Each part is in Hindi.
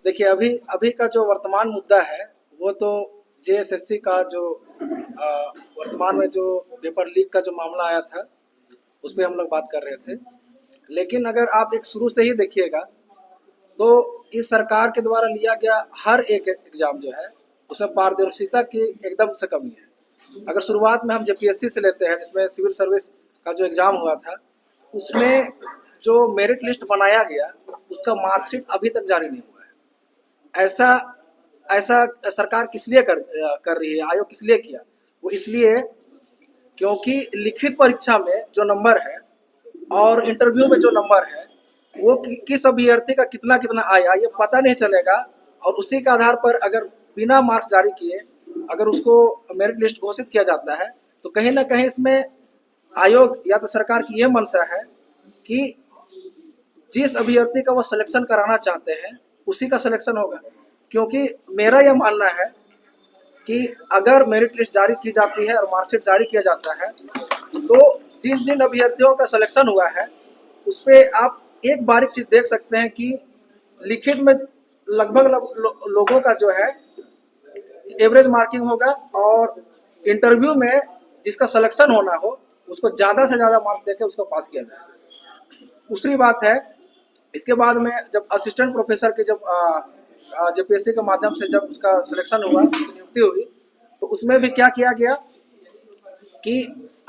देखिए, अभी अभी का जो वर्तमान मुद्दा है वो तो जेएसएससी का जो वर्तमान में जो पेपर लीक का जो मामला आया था उस पर हम लोग बात कर रहे थे। लेकिन अगर आप एक शुरू से ही देखिएगा तो इस सरकार के द्वारा लिया गया हर एक एग्जाम जो है उसमें पारदर्शिता की एकदम से कमी है। अगर शुरुआत में हम जेपीएससी से लेते हैं जिसमें सिविल सर्विस का जो एग्ज़ाम हुआ था उसमें जो मेरिट लिस्ट बनाया गया उसका मार्कशीट अभी तक जारी नहीं हुआ है। ऐसा ऐसा सरकार किस लिए कर रही है, आयोग किस लिए किया? वो इसलिए क्योंकि लिखित परीक्षा में जो नंबर है और इंटरव्यू में जो नंबर है वो किस अभ्यर्थी का कितना कितना आया ये पता नहीं चलेगा, और उसी के आधार पर अगर बिना मार्क्स जारी किए अगर उसको मेरिट लिस्ट घोषित किया जाता है तो कहीं ना कहीं इसमें आयोग या तो सरकार की ये मंशा है कि जिस अभ्यर्थी का वो सिलेक्शन कराना चाहते हैं उसी का सिलेक्शन होगा। क्योंकि मेरा यह मानना है कि अगर मेरिट लिस्ट जारी की जाती है और मार्कशीट जारी किया जाता है तो जिन जिन अभ्यर्थियों का सिलेक्शन हुआ है उस पर आप एक बारीक चीज देख सकते हैं कि लिखित में लगभग लोगों का जो है एवरेज मार्किंग होगा और इंटरव्यू में जिसका सिलेक्शन होना हो उसको ज़्यादा से ज़्यादा मार्क्स देके उसको पास किया जाए। दूसरी बात है, इसके बाद में जब असिस्टेंट प्रोफेसर के जब जेपीएससी के माध्यम से जब उसका सिलेक्शन हुआ, उसकी नियुक्ति हुई, तो उसमें भी क्या किया गया कि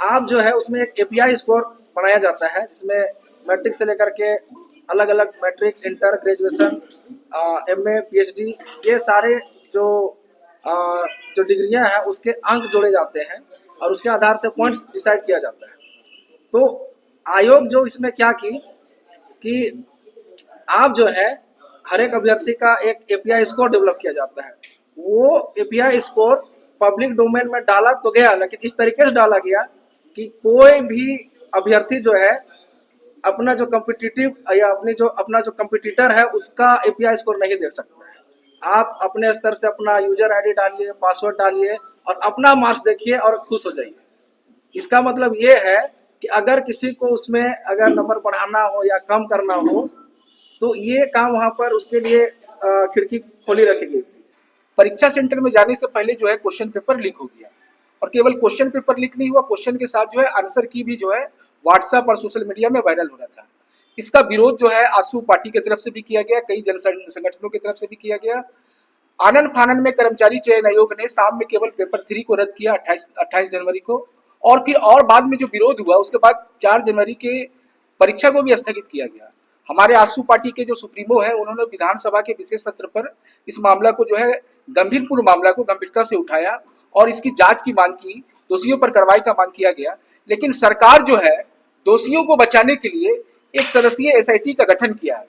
आप जो है उसमें एक एपीआई स्कोर बनाया जाता है जिसमें मैट्रिक से लेकर के अलग अलग matric, inter, graduation, MA, PhD, ये सारे जो डिग्रियां हैं उसके अंक जोड़े जाते हैं और उसके आधार से पॉइंट्स डिसाइड किया जाता है। तो आयोग जो इसमें क्या की कि आप जो है हर एक अभ्यर्थी का एक एपीआई स्कोर डेवलप किया जाता है। वो एपीआई स्कोर पब्लिक डोमेन में डाला तो गया, लेकिन इस तरीके से डाला गया कि कोई भी अभ्यर्थी जो है अपना जो कॉम्पिटिटिव या अपना जो कॉम्पिटिटर है उसका एपीआई स्कोर नहीं देख सकता है। आप अपने स्तर से अपना यूजर आईडी डालिए, पासवर्ड डालिए और अपना मार्क्स देखिए और खुश हो जाइए। इसका मतलब ये है कि अगर किसी को उसमें अगर नंबर बढ़ाना हो या कम करना हो तो ये काम वहाँ पर उसके लिए खिड़की खोली रखी गई थी। परीक्षा सेंटर में जाने से पहले जो है क्वेश्चन पेपर लीक हो गया, और केवल क्वेश्चन पेपर लीक नहीं हुआ, क्वेश्चन के साथ जो है आंसर की भी जो है व्हाट्सएप और सोशल मीडिया में वायरल हो रहा था। इसका विरोध जो है आसू पार्टी की तरफ से भी किया गया, कई जन संगठनों की तरफ से भी किया गया। आनन फानन में कर्मचारी चयन आयोग ने शाम में केवल पेपर 3 को रद्द किया 28 जनवरी को, और फिर और बाद में जो विरोध हुआ उसके बाद 4 जनवरी के परीक्षा को भी स्थगित किया गया। हमारे आसू पार्टी के जो सुप्रीमो है उन्होंने विधानसभा के विशेष सत्र पर इस मामला को जो है गंभीरपूर्ण मामला को गंभीरता से उठाया और इसकी जांच की मांग की, दोषियों पर कार्रवाई का मांग किया गया। लेकिन सरकार जो है दोषियों को बचाने के लिए एक सदस्यीय एसआईटी का गठन किया है।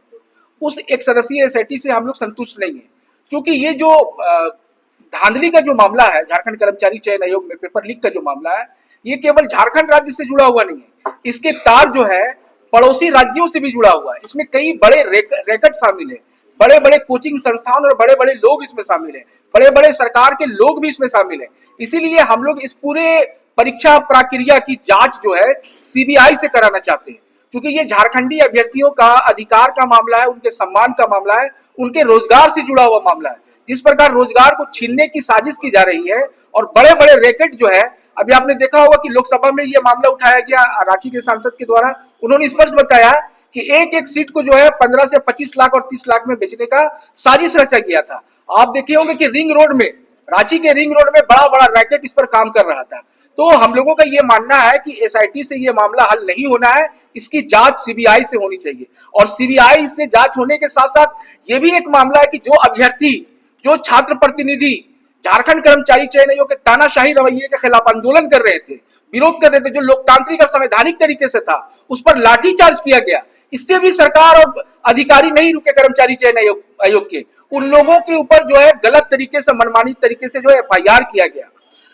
उस एक सदस्यीय एसआईटी से हम लोग संतुष्ट नहीं है, क्योंकि ये जो धांधली का जो मामला है झारखंड कर्मचारी चयन आयोग में पेपर लीक का जो मामला है, ये केवल झारखंड राज्य से जुड़ा हुआ नहीं है, इसके तार जो है पड़ोसी राज्यों से भी जुड़ा हुआ है। इसमें कई बड़े रैकेट शामिल है, बड़े बड़े कोचिंग संस्थान और बड़े बड़े लोग इसमें शामिल है, बड़े बड़े सरकार के लोग भी इसमें शामिल है। इसीलिए हम लोग इस पूरे परीक्षा प्रक्रिया की जांच जो है सीबीआई से कराना चाहते हैं, क्योंकि ये झारखंडी अभ्यर्थियों का अधिकार का मामला है, उनके सम्मान का मामला है, उनके रोजगार से जुड़ा हुआ मामला है। जिस प्रकार रोजगार को छीनने की साजिश की जा रही है और बड़े बड़े रैकेट जो है, अभी आपने देखा होगा कि लोकसभा में ये मामला उठाया गया रांची के सांसद के द्वारा। उन्होंने स्पष्ट बताया कि एक एक सीट को जो है 15 से 25 लाख और 30 लाख में बेचने का साजिश रचा गया था। आप देखे होंगे कि रिंग रोड में, रांची के रिंग रोड में बड़ा बड़ा रैकेट इस पर काम कर रहा था। तो हम लोगों का ये मानना है कि एसआईटी से ये मामला हल नहीं होना है, इसकी जांच सीबीआई से होनी चाहिए। और सीबीआई से जांच होने के साथ साथ ये भी एक मामला है कि जो अभ्यर्थी, जो छात्र प्रतिनिधि झारखंड कर्मचारी चयन आयोग के तानाशाही रवैये के खिलाफ आंदोलन कर रहे थे, विरोध कर रहे थे, जो लोकतांत्रिक और संवैधानिक तरीके से था, उस पर लाठीचार्ज किया गया। इससे भी सरकार और अधिकारी नहीं रुके कर्मचारी चयन आयोग के, उन लोगों के ऊपर जो है गलत तरीके से, मनमानी तरीके से जो है एफआईआर किया गया।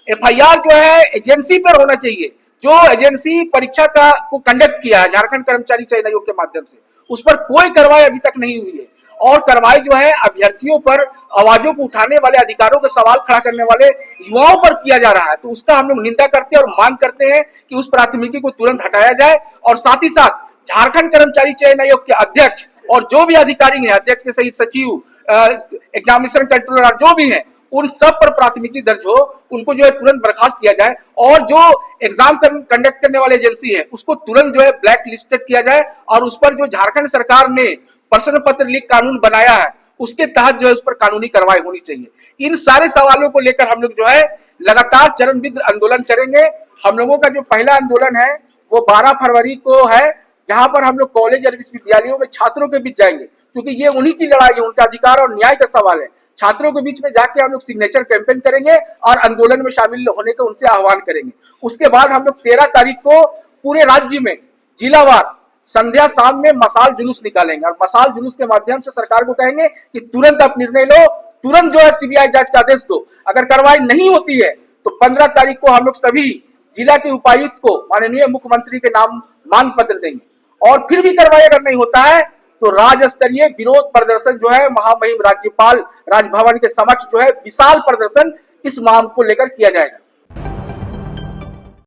एफआईआर जो है एजेंसी पर होना चाहिए, जो एजेंसी परीक्षा को कंडक्ट किया है झारखंड कर्मचारी चयन आयोग के माध्यम से, उस पर कोई कार्रवाई अभी तक नहीं हुई है। और कार्रवाई जो है अभ्यर्थियों पर, आवाजों को उठाने वाले, अधिकारों का सवाल खड़ा करने वाले युवाओं पर किया जा रहा है। तो उसका हम लोग निंदा करते हैं और मांग करते हैं कि उस प्राथमिकी को तुरंत हटाया जाए, और साथ ही साथ झारखंड कर्मचारी चयन आयोग के अध्यक्ष और जो भी अधिकारी हैं, अध्यक्ष के सहित सचिव, एग्जामिनेशन कंट्रोलर जो भी हैं, उन सब पर प्राथमिकी दर्ज हो, उनको जो है तुरंत बर्खास्त किया जाए और जो एग्जाम कंडक्ट करने वाली एजेंसी है उसको तुरंत जो है ब्लैक लिस्टेड किया जाए और उस पर जो झारखंड सरकार ने प्रश्न पत्र लीक कानून बनाया है उसके तहत जो है उस पर कानूनी कार्रवाई होनी चाहिए। इन सारे सवालों को लेकर हम लोग जो है लगातार चरणबद्ध आंदोलन करेंगे। हम लोगों का जो पहला आंदोलन है वो 12 फरवरी को है, जहां पर हम लोग कॉलेज और विश्वविद्यालयों में छात्रों के बीच जाएंगे, क्योंकि ये उन्हीं की लड़ाई है, उनका अधिकार और न्याय का सवाल है। छात्रों के बीच में जाके हम लोग सिग्नेचर कैंपेन करेंगे और आंदोलन में शामिल होने का उनसे आह्वान करेंगे। उसके बाद हम लोग 13 तारीख को पूरे राज्य में जिलावार संध्या शाम में मसाल जुलूस निकालेंगे और मसाल जुलूस के माध्यम से सरकार को कहेंगे कि तुरंत आप निर्णय लो, तुरंत जो है सीबीआई जांच का आदेश दो। अगर कार्रवाई नहीं होती है तो 15 तारीख को हम लोग सभी जिला के उपायुक्त को माननीय मुख्यमंत्री के नाम मांग पत्र देंगे और फिर भी कार्रवाई अगर नहीं होता है तो राज्य स्तरीय विरोध प्रदर्शन जो है महामहिम राज्यपाल राजभवन के समक्ष जो है विशाल प्रदर्शन इस मांग को लेकर किया जाएगा।